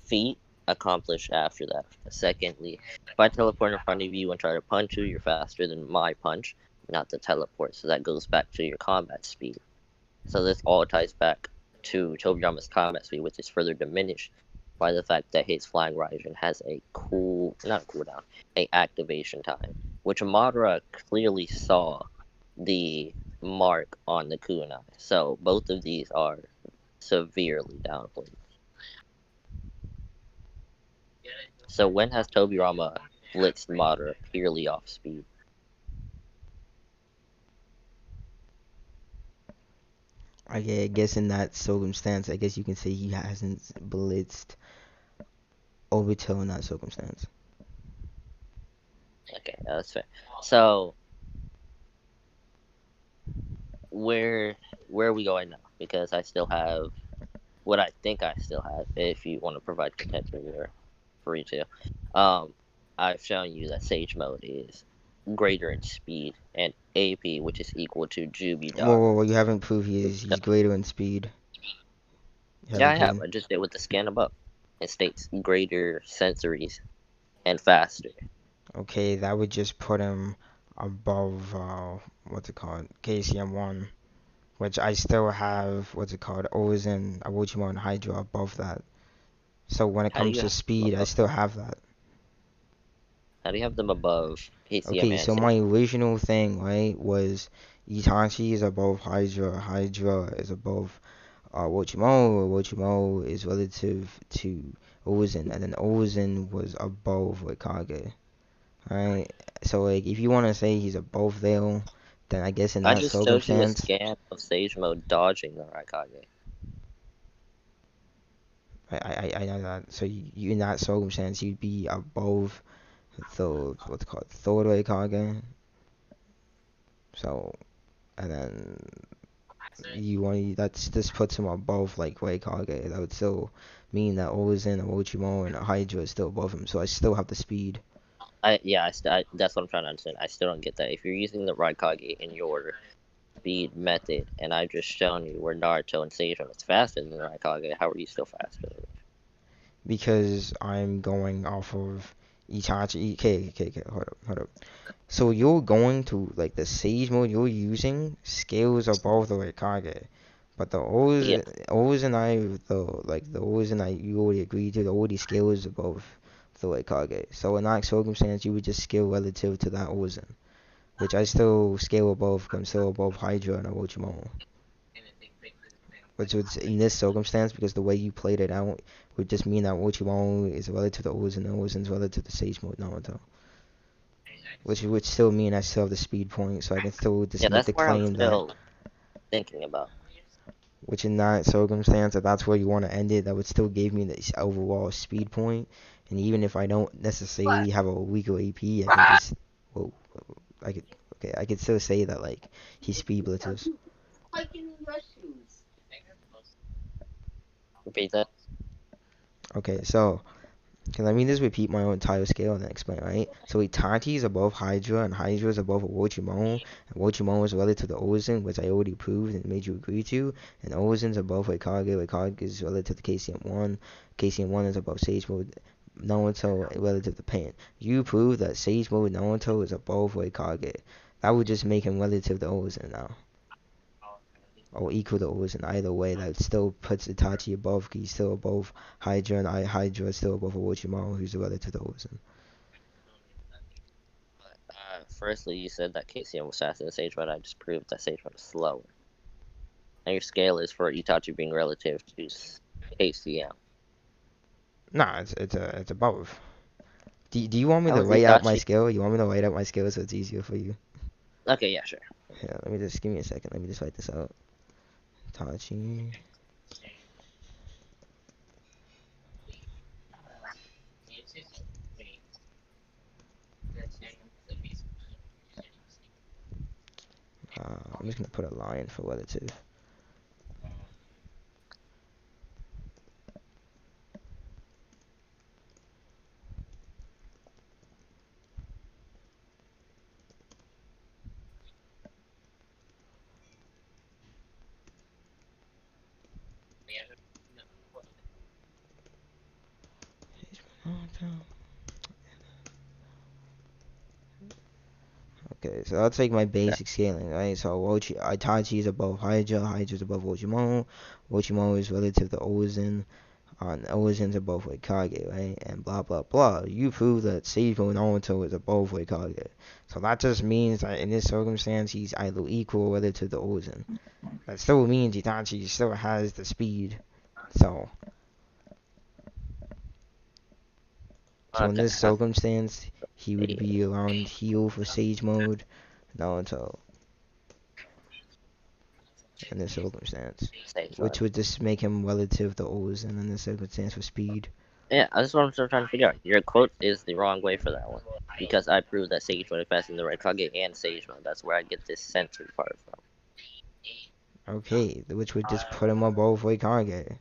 feat accomplished after that. Secondly, if I teleport in front of you and try to punch you, you're faster than my punch, not the teleport. So that goes back to your combat speed. So this all ties back to Tobirama's combat speed, which is further diminished by the fact that his Flying Raijin has a not cooldown, a activation time, which Madara clearly saw the mark on the kunai. So both of these are severely downplayed. So when has Tobirama blitzed Madara purely off speed? I guess in that circumstance, I guess you can say he hasn't blitzed Obito in that circumstance. Okay, that's fair. So where where are we going now? Because I still have what I think I still have. If you want to provide content for you to, I've shown you that Sage Mode is greater in speed, and AP, which is equal to Whoa, Juby. whoa, whoa, you haven't proved he's greater in speed. You Yeah, haven't I have. proven. I just did with the scan above. It states greater sensories and faster. Okay, that would just put him above what's it called? KCM1, which I still have what's it called? Ozen, Orochimaru, and Hydra above that. So when it How do comes you to have them speed, I above? still have that. How do you have them above KCM Okay, and so my Sage? original thing, right, was Itachi is above Hydra, Hydra is above Orochimaru, Orochimaru is relative to Ozen, and then Ozen was above Kage. Alright, so like if you want to say he's above there, then I guess in I that just showed you a circumstance, scan of Sage Mode dodging the Raikage. I know that. So you in that circumstance, you'd be above the what's it called third Kage. So and then you want that's this puts him above like Kage. That would still mean that Ozen, Orochimaru, and Hydra is still above him. So I still have the speed. That's what I'm trying to understand. I still don't get that. If you're using the Raikage in your speed method, and I've just shown you where Naruto and Sage Mode is faster than the Raikage, how are you still faster? Because I'm going off of Itachi. Okay, hold up. So you're going to like the Sage mode you're using scales above the Kage, but the Yeah, O's and I the O's and I you already agreed to the already scales above the Kage. So in that circumstance you would just scale relative to that Ozen, which I still scale above. 'Cause I'm still above Hydra and Orochimaru. Which would in this circumstance because the way you played it out would just mean that Orochimaru is relative to Ozen and Ozen's relative to Sage mode Naruto. Which would still mean I still have the speed point, so I can still just yeah, make that's the where I'm claim that, still thinking about. which in that circumstance, if that's where you want to end it, that would still give me the overall speed point. And even if I don't necessarily have a weaker AP, I can just, well, I could, okay, I could still say that like he speed blitzes. Repeat that. Okay, so okay, let me just repeat my own entire scale and then explain, right? So Itachi is above Hydra, and Hydra is above Orochimaru, and Orochimaru is relative to Ozen, which I already proved and made you agree to, and Ozen's above Kage is relative to KCM1, KCM1 is above Sage Mode Naruto relative to Pain. You proved that Sage Mode Naruto is above Kage. That would just make him relative to Ozen now. Or equal to Ozen either way, that still puts Itachi above, he's still above Hydra, and Hydra is still above Orochimaru, who's relative to Ozen. Firstly, you said that KCM was faster than Sage Mode. I just proved that Sage Mode is slower. And your scale is for Itachi being relative to KCM. Nah, it's above. Do you want me How to is write out my Itachi? scale? You want me to write out my scale so it's easier for you? Okay, yeah, sure. Yeah, let me just give me a second. Let me just write this out. Itachi. I'm just gonna put a line for relative. Okay, so I'll take my Yeah. basic scaling, right? So Itachi is above Hydra, Hydra is above Orochimaru, Orochimaru is relative to Ozen, Ozen's above Kage, right? And blah blah blah. You prove that Seigo Naruto is above Kage. So that just means that in this circumstance he's either equal relative to Ozen. That still means Itachi still has the speed. So so in Okay. this circumstance he would Yeah, be around heal for Sage mode Naruto in this circumstance. Sage Which Mode. would just make him relative to Ozen in this circumstance for speed. Yeah, that's what I'm still trying to figure out. Your quote is the wrong way for that one. Because I proved that Sage Mode is faster than the Raikage and Sage Mode. That's where I get this sensory part from. Okay, which would just put him above Kage.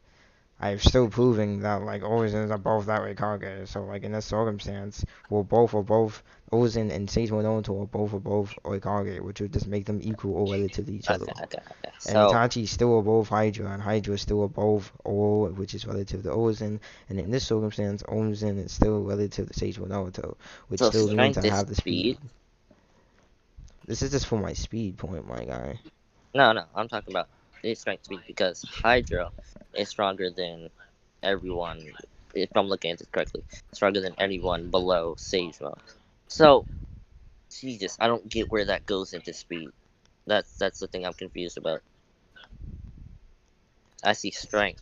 I'm still proving that like Ozen is above that Kage. So like in this circumstance, we're both Ozen and Sage Naruto are both above Oikage, which would just make them equal or relative to each other. Okay. And So Itachi is still above Hydra, and Hydra is still above Oro, which is relative to Ozen. And in this circumstance, Ozen is still relative to Sage Naruto, which still means strength I is have the speed. speed. This is just for my speed point, my guy. No, I'm talking about its strength speed because Hydra is stronger than everyone. If I'm looking at this correctly, stronger than anyone below Sage Mode. So Jesus, I don't get where that goes into speed. That's the thing I'm confused about. I see strength.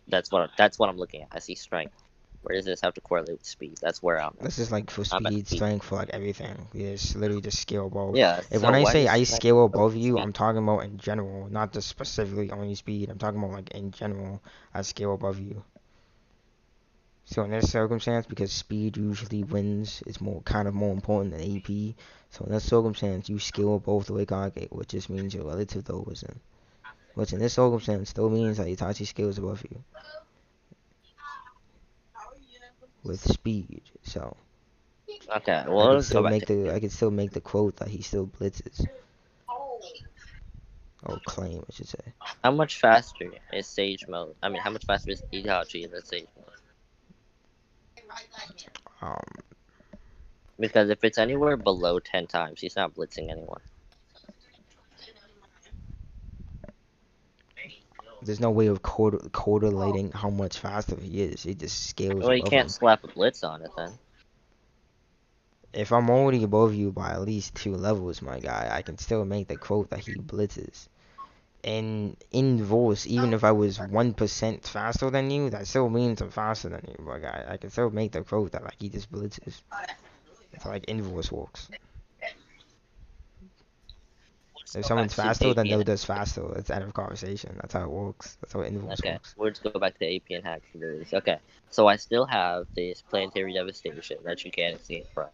That's what I'm looking at. I see strength. Where does this have to correlate with speed? That's where This is like for I'm at speed, speed. strength, for like everything. It's literally just scale above. Yeah. If when So I why say does I strength scale correlate above with you, speed? I'm talking about in general, not just specifically only speed. I'm talking about like in general, I scale above you. So in this circumstance, because speed usually wins, it's more important than AP. So in this circumstance, you scale above the Wikage, which just means you're relative to Ozen. Which in this circumstance still means that Itachi scales above you with speed. So Okay. Well, let's go back to I could still make the quote that he still blitzes. Or claim, I should say. how much faster is Sage Mode? I mean, how much faster is Itachi than Sage Mode? Um, Because if it's anywhere below 10 times, he's not blitzing anyone. there's no way of correlating how much faster he is. It just scales Well, you above can't him. slap a blitz on it then. If I'm already above you by at least 2 levels, my guy, I can still make the quote that he blitzes. And in voice, even if I was 1% faster than you, that still means I'm faster than you, my guy. I can still make the quote that like he just blitzes. It's like invoice works. Let's If go back someone's to faster, then AP they're and just faster. It's end of conversation. That's how it works. That's how invoice okay, works. we'll just go back to AP and hacks abilities. Okay, so I still have this planetary devastation that you can't escape from.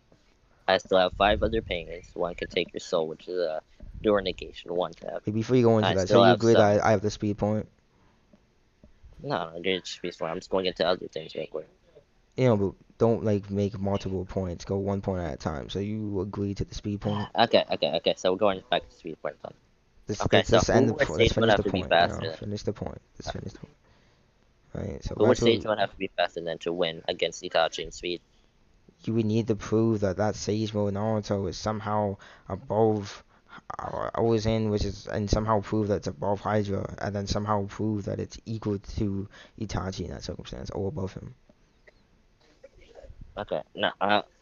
I still have 5 other pains. One can take your soul, which is a door negation, one tap. Wait, before you go into I that, so still you have agree some. that I have the speed point? No, great speed one. I'm just going into other things real quick. You know, but don't like make multiple points. Go 1 point at a time. So you agree to the speed point? Okay. So we're going back to speed point then. Let's Okay, let's, so let's who end the would point. Let's stage mode finish have the to be point. You faster know, than? finish the point. Let's finish the point. Right. So Who back would stage to mode have to be faster than to win against Itachi in speed? you would need to prove that that Sage Mode Naruto is somehow above Ozen, which is and somehow prove that it's above Hydra, and then somehow prove that it's equal to Itachi in that circumstance or above him. Okay, no,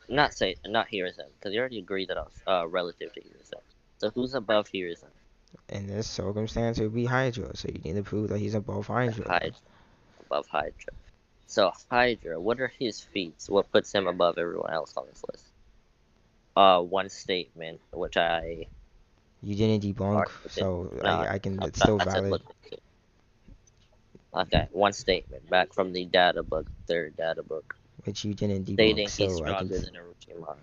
not Hiruzen, because you already agreed that I was relative to Hiruzen. So who's above Hiruzen? In this circumstance, it would be Hydra. So you need to prove that he's above Hydra. Hydra, above Hydra. So Hydra, what are his feats? What puts him above everyone else on this list? One statement, which I You didn't debunk, already did. so No, I can. It's not, still I said valid. look. Okay, one statement back from the data book, third data book, Which you didn't debunk, stating he's so I can. stronger than Orochimaru.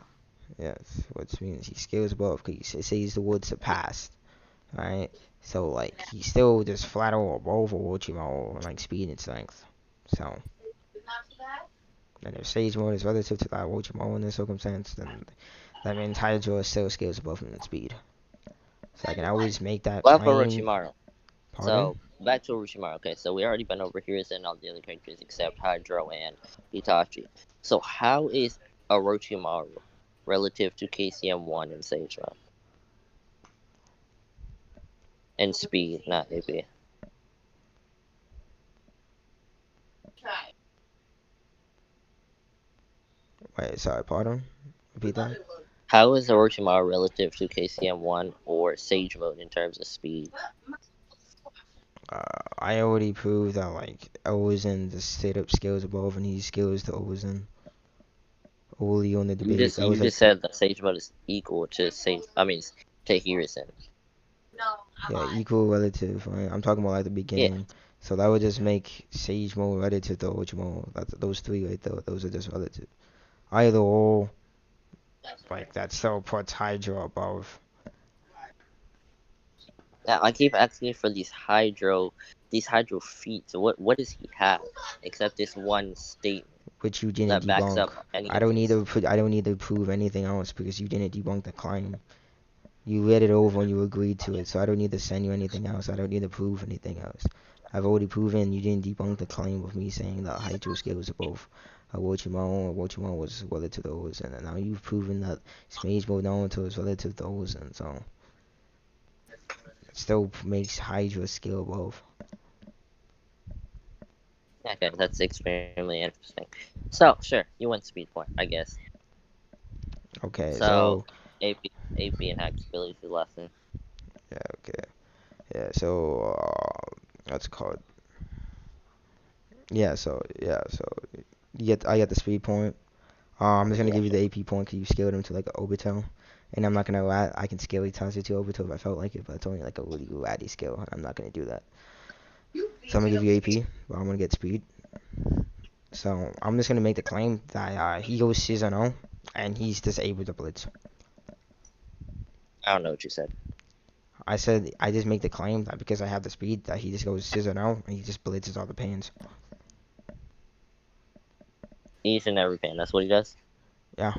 Yes, which means he scales above. Cause he says the word surpassed, right? So like he's still just flat out above Orochimaru on like speed and strength. So and if Sage Mode is relative to that Orochimaru in this circumstance, then that means Hydra still scales above him in speed. So I can always make that Above claim. Orochimaru. Pardon? So back to Orochimaru. Okay, so we already been over here and all the other characters except Hydro and Itachi. So how is Orochimaru relative to KCM1 and Seisha? And speed, not AP. Wait, sorry, pardon? Repeat that? How is Orochimaru relative to KCM1 or Sage Mode in terms of speed? I already proved that like Ozen just straight up scales above and he scales to Ozen. Only on the You debate. just That you was like just said that Sage Mode is equal to Sage. I mean, to Hiruzen. yeah, equal relative. Right? I'm talking about at the Yeah. beginning. So that would just make Sage Mode relative to Orochimaru. That's those three right there. Those are just relative. Either or, like that still puts Hydra above. Now, I keep asking for these Hydro these hydro feats. What does he have except this one statement which you didn't that backs debunk. up any of this? I don't need to prove anything else because you didn't debunk the claim. You read it over and you agreed to it, so I don't need to send you anything else. I don't need to prove anything else. I've already proven you didn't debunk the claim of me saying that hydro scales are both Orochimaru was relative to those, and now you've proven that Mage Mode Naruto is relative to those, and so it still makes Hydra scale both. Okay, that's extremely interesting. So sure, you win speed point, I guess. Okay, So so AP and Hack's ability lesson. yeah, okay, yeah, so that's called so I get the speed point. I'm just gonna Yeah, give you sure. the AP point because you scaled him to like an Obito. And I'm not gonna lie, I can scale Itachi to Obito if I felt like it, but it's only like a really ratty scale, and I'm not gonna do that. So I'm gonna give you AP, but I'm gonna get speed. So I'm just gonna make the claim that he goes Susanoo, and he's disabled the blitz. I don't know what you said. I said I just make the claim that because I have the speed that he just goes Susanoo, and he just blitzes all the pains. Each and every pan. That's what he does. Yeah.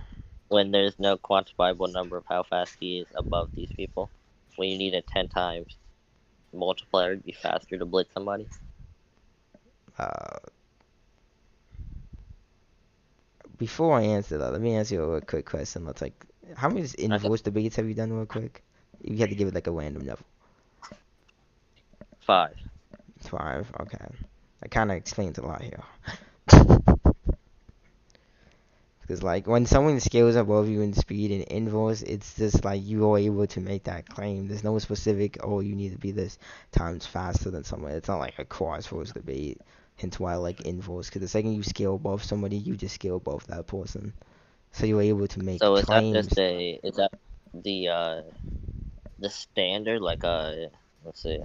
When there's no quantifiable number of how fast he is above these people. When you need a 10 times multiplier to be faster to blitz somebody. Uh, Before I answer that, let me ask you a quick question. Let's like, how many Okay, inverse debates have you done real quick? You had to give it like a random number. 5. 5. Okay. That kind of explains a lot here. Because like when someone scales above you in speed and inverse, it's just like you are able to make that claim. There's no specific, oh, you need to be this times faster than someone. It's not like a crossroads debate. Hence why I like inverse. Because the second you scale above somebody, you just scale above that person. So you're able to make So is that just claims. is that the standard like let's see.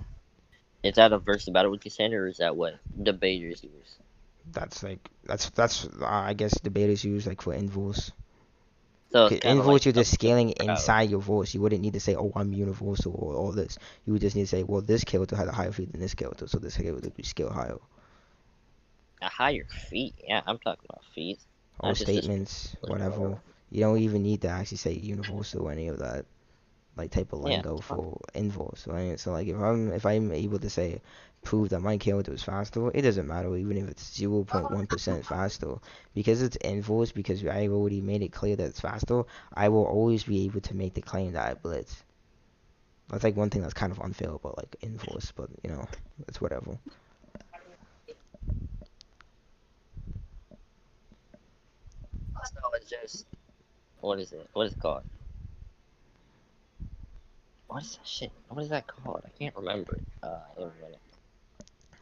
Is that a versus battle wiki standard or is that what debaters use? That's like that's I guess debaters use like for inverse. So it's Okay, kind of like inverse, you're just appeal scaling crowd. inside your voice. You wouldn't need to say, oh, I'm universal or all this. You would just need to say, well, this character had a higher feat than this character, so this character would be scale higher. A higher feet. Yeah, I'm talking about feet, All not just this. statements, whatever. You don't even need to actually say universal or any of that like type of Yeah, lingo for inverse, right? So like if I'm able to say prove that my character is faster, it doesn't matter even if it's 0.1% faster because it's inverse because I already made it clear that it's faster. I will always be able to make the claim that I blitz. That's like one thing that's kind of unfair about like inverse, but you know, it's whatever. so it's just what is it? What is it called? What is that shit? What is that called? I can't remember it. In a minute.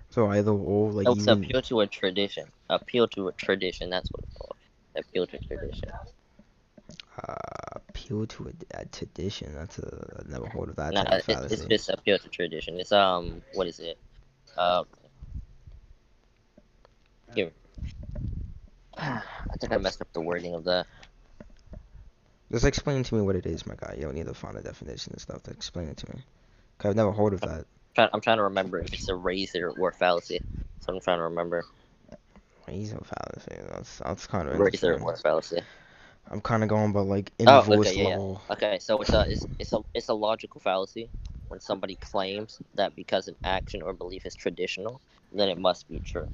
So either or, like Oh, it's even appeal to a tradition. Appeal to a tradition. That's what it's called. Appeal to tradition. appeal to a tradition. I've never heard of that No, type of it's fallacy. just appeal to tradition. It's what is it? Um, give. I think I messed up the wording of that. Just explain to me what it is, my guy. You don't need to find a definition and stuff to explain it to me. Cause I've never heard of that. I'm trying to remember if it's a razor or fallacy. So I'm trying to remember He's a fallacy. That's kind of razor interesting. or fallacy. I'm kind of going by like Oh, okay, inverse yeah, yeah. level. Okay, so it's a logical fallacy when somebody claims that because an action or belief is traditional, then it must be true.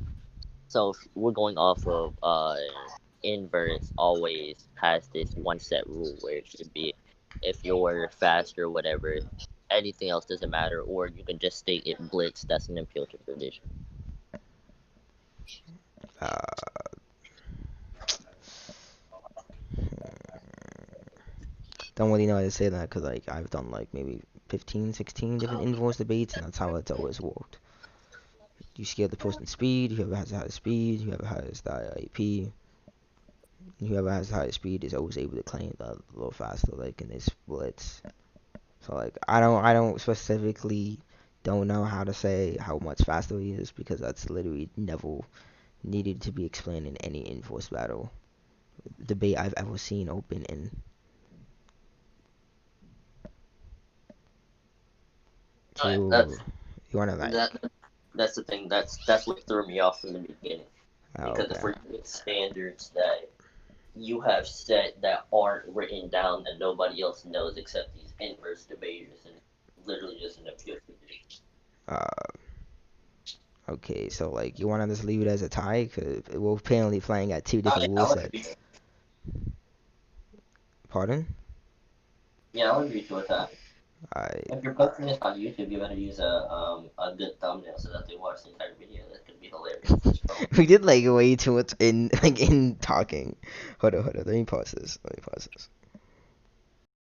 So if we're going off of inverse always has this one set rule where it should be if you're fast or whatever, anything else doesn't matter, or you can just state it blitz. That's an appeal to tradition. Uh, don't really know how to say that because like I've done like maybe 15, 16 different inverse debates, and that's how it's always worked. You scale the person's speed. Whoever has the highest speed, whoever has the AP, whoever has the highest speed is always able to claim that a little faster, like in this splits. So like I don't specifically don't know how to say how much faster he is because that's literally never needed to be explained in any inverse battle debate I've ever seen open in. So That's you wanna like that. That's the thing. That's what threw me off from the beginning Oh, because the okay. freaking standards that you have set that aren't written down that nobody else knows except these inverse debaters and literally just an appeal to me. Uh, okay, so like you want to just leave it as a tie? Cause we're apparently playing at two different I rule would agree. sets. Pardon? Yeah, I would agree to a tie. I If you're posting this on YouTube, you better use a good thumbnail so that they watch the entire video. That could be hilarious as well. we did like way too much in like in talking. Hold on. Let me pause this.